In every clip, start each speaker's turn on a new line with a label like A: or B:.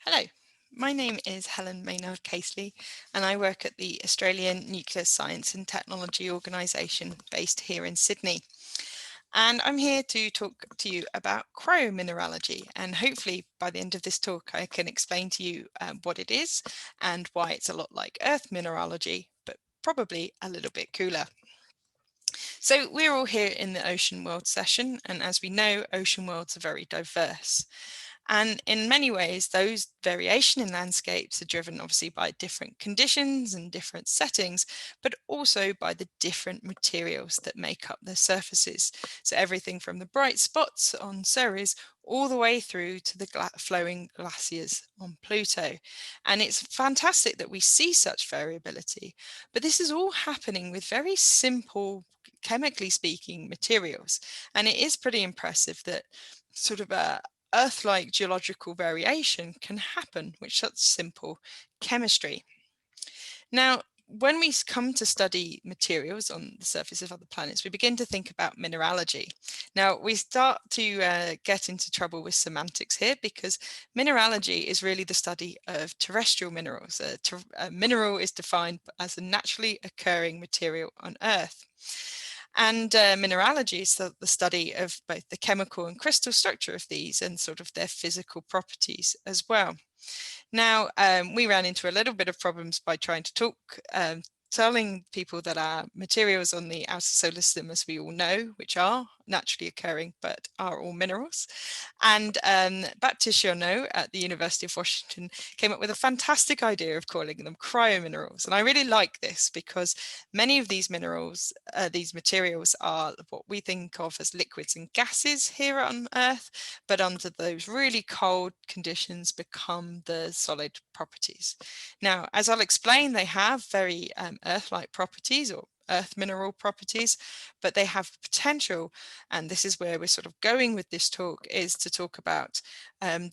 A: Hello, my name is Helen Maynard-Casely and I work at the Australian Nuclear Science and Technology Organisation based here in Sydney. And I'm here to talk to you about cryomineralogy, and hopefully by the end of this talk I can explain to you what it is and why it's a lot like Earth mineralogy, but probably a little bit cooler. So we're all here in the Ocean World session, and as we know, ocean worlds are very diverse. And in many ways, those variation in landscapes are driven obviously by different conditions and different settings, but also by the different materials that make up their surfaces. So everything from the bright spots on Ceres all the way through to the flowing glaciers on Pluto. And it's fantastic that we see such variability, but this is all happening with very simple, chemically speaking, materials. And it is pretty impressive that sort of a Earth-like geological variation can happen with such simple chemistry. Now, when we come to study materials on the surface of other planets, we begin to think about mineralogy. Now, we start to get into trouble with semantics here because mineralogy is really the study of terrestrial minerals. A mineral is defined as a naturally occurring material on Earth. And mineralogy is the study of both the chemical and crystal structure of these and sort of their physical properties as well. Now, we ran into a little bit of problems by trying to talk, telling people that our materials on the outer solar system, as we all know, which are naturally occurring, but are all minerals. And Baptiste Journeau at the University of Washington came up with a fantastic idea of calling them cryominerals. And I really like this because many of these minerals, these materials are what we think of as liquids and gases here on Earth, but under those really cold conditions become the solid properties. Now, as I'll explain, they have very Earth-like properties or Earth mineral properties, but they have potential, and this is where we're sort of going with this talk, is to talk about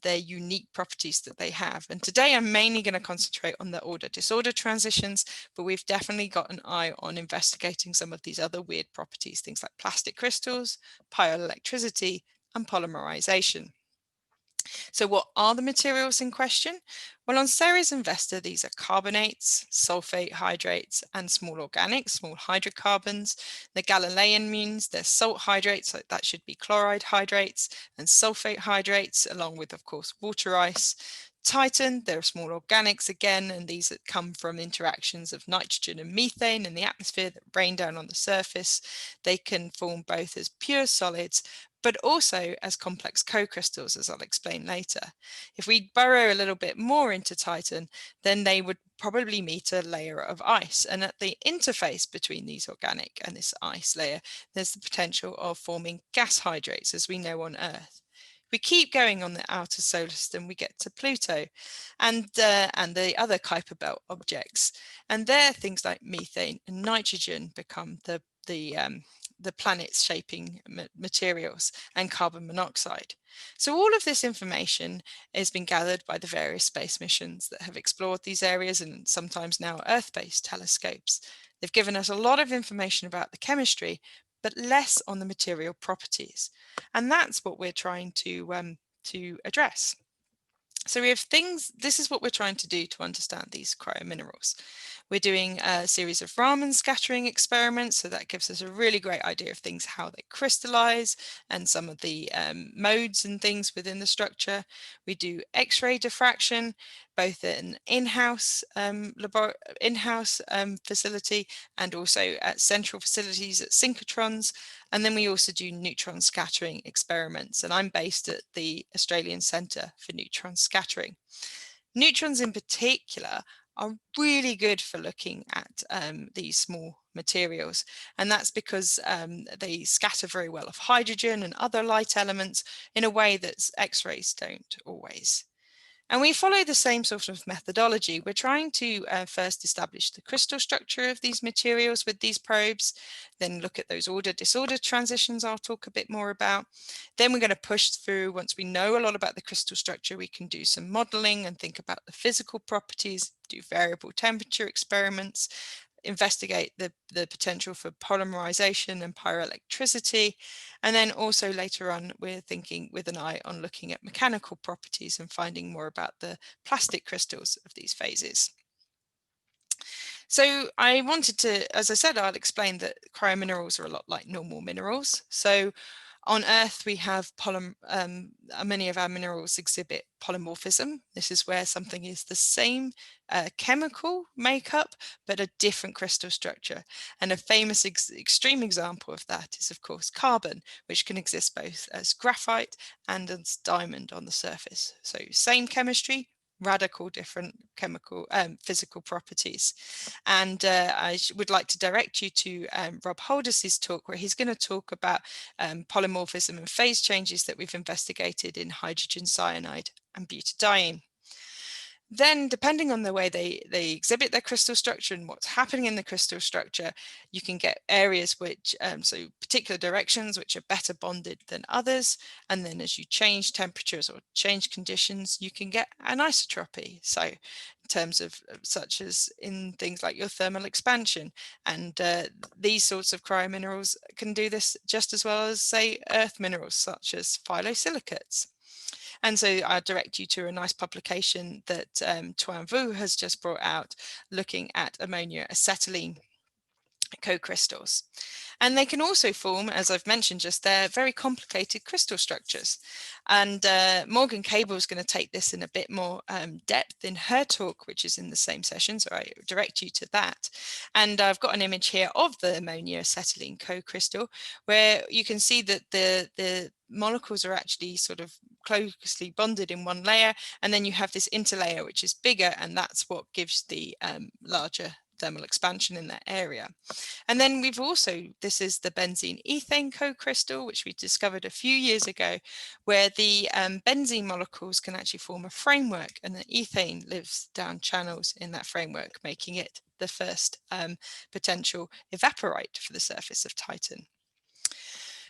A: their unique properties that they have. And today I'm mainly going to concentrate on the order-disorder transitions, but we've definitely got an eye on investigating some of these other weird properties, things like plastic crystals, pyroelectricity, and polymerization. So what are the materials in question? Well, on Ceres and Vesta, these are carbonates, sulfate hydrates, and small organics, small hydrocarbons. The Galilean means they're salt hydrates, so that should be chloride hydrates, and sulfate hydrates, along with, of course, water ice. Titan, they're small organics again, and these come from interactions of nitrogen and methane in the atmosphere that rain down on the surface. They can form both as pure solids, but also as complex co-crystals, as I'll explain later. If we burrow a little bit more into Titan, then they would probably meet a layer of ice. And at the interface between these organic and this ice layer, there's the potential of forming gas hydrates, as we know on Earth. We keep going on the outer solar system, we get to Pluto and the other Kuiper belt objects. And there things like methane and nitrogen become the planet's shaping materials, and carbon monoxide. So all of this information has been gathered by the various space missions that have explored these areas, and sometimes now Earth-based telescopes. They've given us a lot of information about the chemistry, but less on the material properties. And that's what we're trying to address. So we have things, this is what we're trying to do to understand these cryominerals. We're doing a series of Raman scattering experiments, so that gives us a really great idea of things, how they crystallize and some of the modes and things within the structure. We do X-ray diffraction, both in in-house facility and also at central facilities at synchrotrons. And then we also do neutron scattering experiments, and I'm based at the Australian Centre for Neutron Scattering. Neutrons in particular are really good for looking at these small materials, and that's because they scatter very well of hydrogen and other light elements in a way that X-rays don't always. And we follow the same sort of methodology. We're trying to first establish the crystal structure of these materials with these probes, then look at those order-disorder transitions I'll talk a bit more about. Then we're going to push through, once we know a lot about the crystal structure, we can do some modeling and think about the physical properties, do variable temperature experiments, investigate the potential for polymerization and pyroelectricity. And then also later on, we're thinking with an eye on looking at mechanical properties and finding more about the plastic crystals of these phases. So I wanted to, as I said, I'll explain that cryominerals are a lot like normal minerals. So on Earth, we have many of our minerals exhibit polymorphism. This is where something is the same chemical makeup, but a different crystal structure. And a famous extreme example of that is, of course, carbon, which can exist both as graphite and as diamond on the surface. So same chemistry, radical different chemical physical properties. And I would like to direct you to Rob Holdis's talk, where he's going to talk about polymorphism and phase changes that we've investigated in hydrogen cyanide and butadiene. Then, depending on the way they exhibit their crystal structure and what's happening in the crystal structure, you can get areas which, so particular directions which are better bonded than others. And then as you change temperatures or change conditions, you can get anisotropy. So in terms of such as in things like your thermal expansion. And these sorts of cryominerals can do this just as well as, say, earth minerals such as phyllosilicates. And so I direct you to a nice publication that Tuan Vu has just brought out looking at ammonia acetylene co-crystals. And they can also form, as I've mentioned just there, very complicated crystal structures. And Morgan Cable is going to take this in a bit more depth in her talk, which is in the same session, so I direct you to that. And I've got an image here of the ammonia acetylene co-crystal, where you can see that the molecules are actually sort of closely bonded in one layer, and then you have this interlayer which is bigger, and that's what gives the larger thermal expansion in that area. And then we've also, this is the benzene ethane co-crystal, which we discovered a few years ago, where the benzene molecules can actually form a framework, and the ethane lives down channels in that framework, making it the first potential evaporite for the surface of Titan.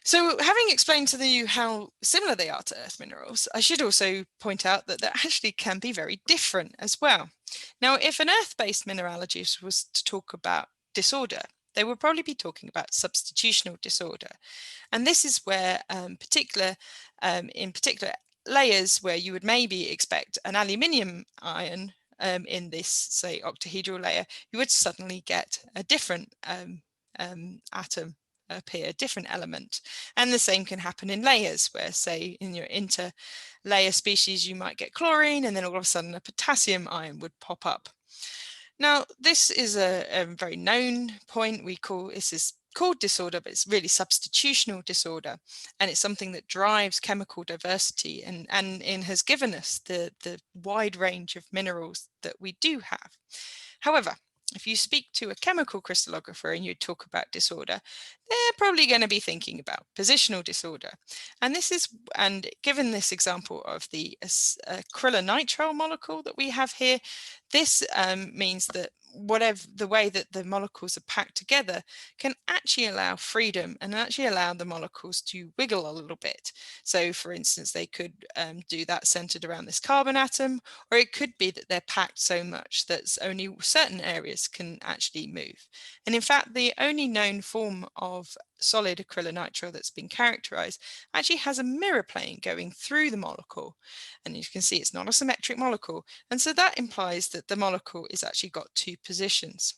A: So having explained to you how similar they are to earth minerals, I should also point out that they actually can be very different as well. Now, if an earth-based mineralogist was to talk about disorder, they would probably be talking about substitutional disorder. And this is where in particular layers where you would maybe expect an aluminium ion in this, say, octahedral layer, you would suddenly get a different atom appear, different element. And the same can happen in layers where, say, in your interlayer species, you might get chlorine, and then all of a sudden a potassium ion would pop up. Now, this is a very known point. This is called disorder, but it's really substitutional disorder. And it's something that drives chemical diversity and has given us the wide range of minerals that we do have. However, if you speak to a chemical crystallographer and you talk about disorder, they're probably going to be thinking about positional disorder. And given this example of the acrylonitrile molecule that we have here, this means that whatever the way that the molecules are packed together can actually allow freedom and actually allow the molecules to wiggle a little bit. So for instance, they could do that centered around this carbon atom, or it could be that they're packed so much that only certain areas can actually move. And in fact, the only known form of solid acrylonitrile that's been characterized actually has a mirror plane going through the molecule. And you can see it's not a symmetric molecule. And so that implies that the molecule is actually got two positions.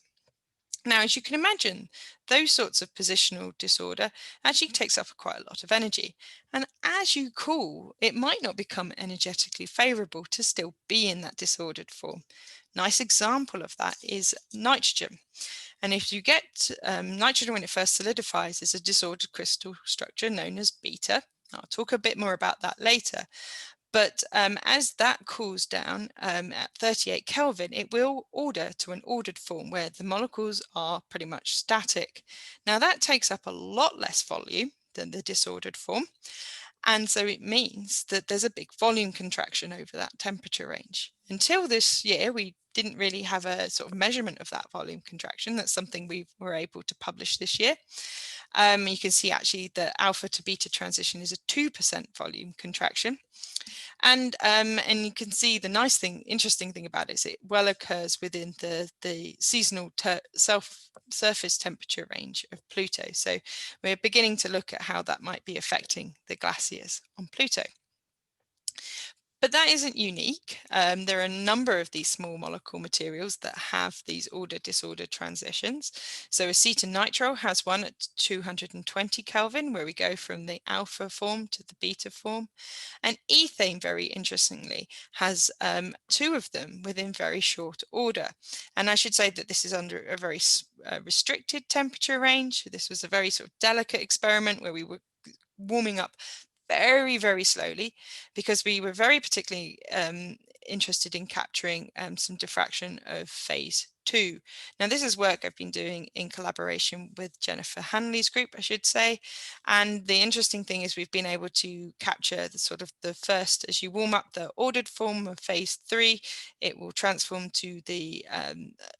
A: Now, as you can imagine, those sorts of positional disorder actually takes up quite a lot of energy. And as you cool, it might not become energetically favorable to still be in that disordered form. Nice example of that is nitrogen. And if you get nitrogen when it first solidifies, is a disordered crystal structure known as beta. I'll talk a bit more about that later. But as that cools down at 38 Kelvin, it will order to an ordered form where the molecules are pretty much static. Now that takes up a lot less volume than the disordered form. And so it means that there's a big volume contraction over that temperature range. Until this year, we didn't really have a sort of measurement of that volume contraction. That's something we were able to publish this year. You can see actually the alpha to beta transition is a 2% volume contraction. And you can see the nice thing, interesting thing about it is it well occurs within the seasonal surface temperature range of Pluto. So we're beginning to look at how that might be affecting the glaciers on Pluto. But that isn't unique. There are a number of these small molecule materials that have these order-disorder transitions. So acetonitrile has one at 220 Kelvin, where we go from the alpha form to the beta form. And ethane, very interestingly, has two of them within very short order. And I should say that this is under a very restricted temperature range. This was a very sort of delicate experiment where we were warming up very, very slowly, because we were very particularly interested in capturing some diffraction of phase 2. Now, this is work I've been doing in collaboration with Jennifer Hanley's group, I should say. And the interesting thing is we've been able to capture the sort of the first, as you warm up the ordered form of phase 3, it will transform to the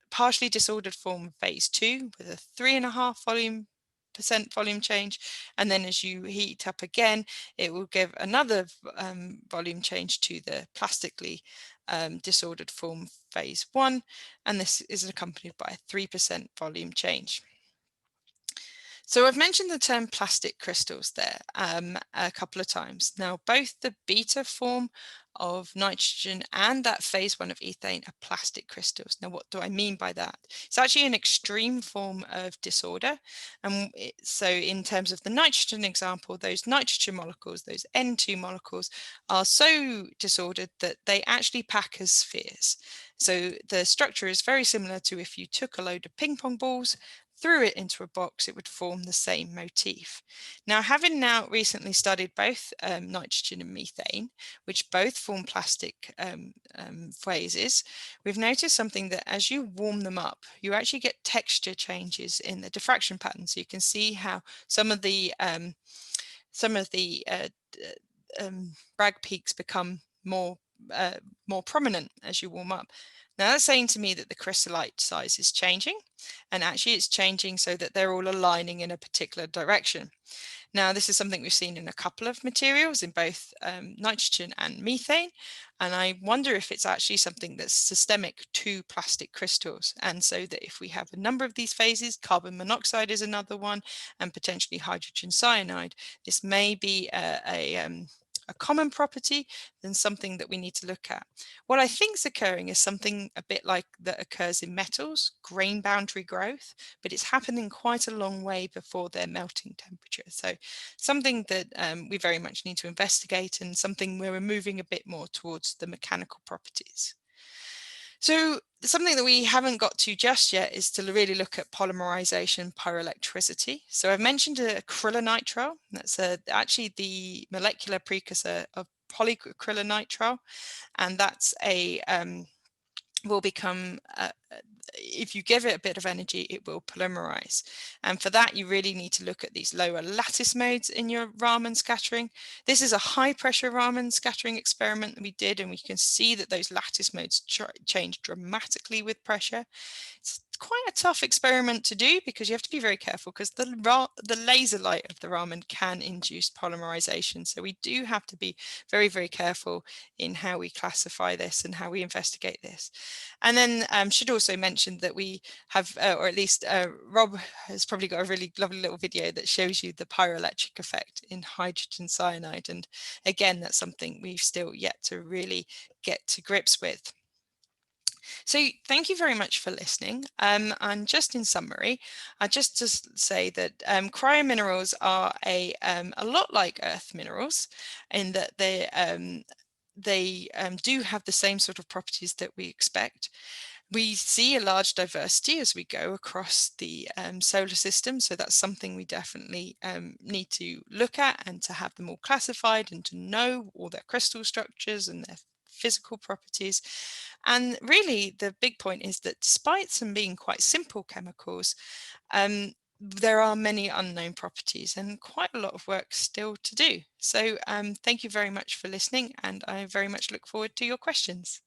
A: partially disordered form of phase 2 with a 3.5% volume change. And then as you heat up again, it will give another volume change to the plastically disordered form phase 1, and this is accompanied by a 3% volume change. So I've mentioned the term plastic crystals there a couple of times. Now, both the beta form of nitrogen and that phase 1 of ethane are plastic crystals. Now, what do I mean by that? It's actually an extreme form of disorder. And so in terms of the nitrogen example, those nitrogen molecules, those N2 molecules, are so disordered that they actually pack as spheres. So the structure is very similar to if you took a load of ping pong balls, threw it into a box, it would form the same motif. Now, having now recently studied both nitrogen and methane, which both form plastic phases, we've noticed something that as you warm them up, you actually get texture changes in the diffraction pattern. So you can see how some of the Bragg peaks become more prominent as you warm up. Now that's saying to me that the crystallite size is changing, and actually it's changing so that they're all aligning in a particular direction. Now, this is something we've seen in a couple of materials in both nitrogen and methane, and I wonder if it's actually something that's systemic to plastic crystals. And so that if we have a number of these phases, carbon monoxide is another one, and potentially hydrogen cyanide, this may be a common property than something that we need to look at. What I think is occurring is something a bit like that occurs in metals, grain boundary growth, but it's happening quite a long way before their melting temperature. So something that we very much need to investigate, and something where we're moving a bit more towards the mechanical properties. So something that we haven't got to just yet is to really look at polymerization and pyroelectricity. So I've mentioned acrylonitrile. That's actually the molecular precursor of polyacrylonitrile, and that's will become if you give it a bit of energy, it will polymerize. And for that, you really need to look at these lower lattice modes in your Raman scattering. This is a high pressure Raman scattering experiment that we did, and we can see that those lattice modes change dramatically with pressure. It's quite a tough experiment to do because you have to be very careful, because the laser light of the Raman can induce polymerization. So we do have to be very, very careful in how we classify this and how we investigate this. And then should also mention that we have, or at least Rob has probably got a really lovely little video that shows you the pyroelectric effect in hydrogen cyanide. And again, that's something we've still yet to really get to grips with. So thank you very much for listening. And just in summary, I just say that cryominerals are a lot like earth minerals in that they do have the same sort of properties that we expect. We see a large diversity as we go across the solar system, so that's something we definitely need to look at, and to have them all classified and to know all their crystal structures and their physical properties. And really the big point is that despite some being quite simple chemicals, there are many unknown properties and quite a lot of work still to do. So thank you very much for listening, and I very much look forward to your questions.